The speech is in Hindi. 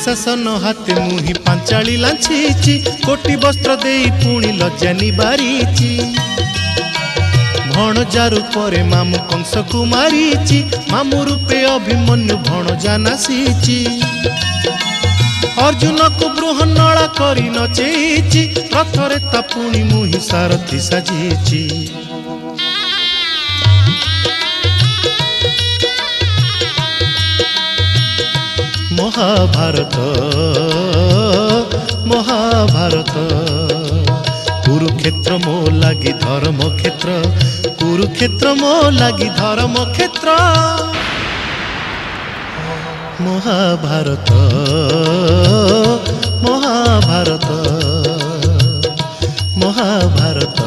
दुशासन हाथे मुही पांचाली लांछीची कोटी वस्त्र देई पुणी लज्जा निबारीची भणजा रूपे मामु कंस को मारीची मामु रूपे अभिमन्यु भणजा नासीची अर्जुन को बृहन्नला करी नचेची रथरे ता पुणी मुही सारथी साजीची महाभारत महाभारत कुरुक्षेत्र मो लागी धर्म क्षेत्र कुरुक्षेत्र मो लागी धर्म क्षेत्र महाभारत महाभारत महाभारत